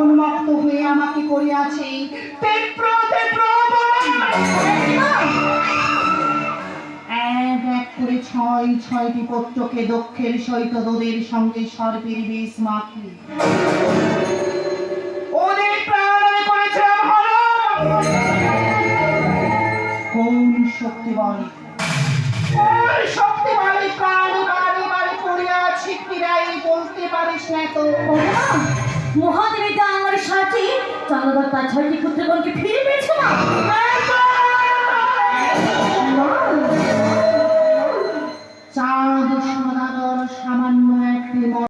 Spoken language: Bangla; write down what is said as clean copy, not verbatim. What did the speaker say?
উন্মুক্ত হয়ে আমাকে করিয়াছে এক এক করে ছয় ছয়টি পত্রকে দক্ষের সহিত দোদের সঙ্গে সর্পের বেশ মাখি ওদের প্রাণে করেছে কোন শক্তি বলে শক্তি বলে প্রাণ বাড়ি বাড়ি করিয়াছি কিরাই বলতে পারিস না তো মহাদেবীটা আমার সাথে চন্দ্রদত্তা ছয়টি পুত্রগণকে ফিরে পেয়েছে।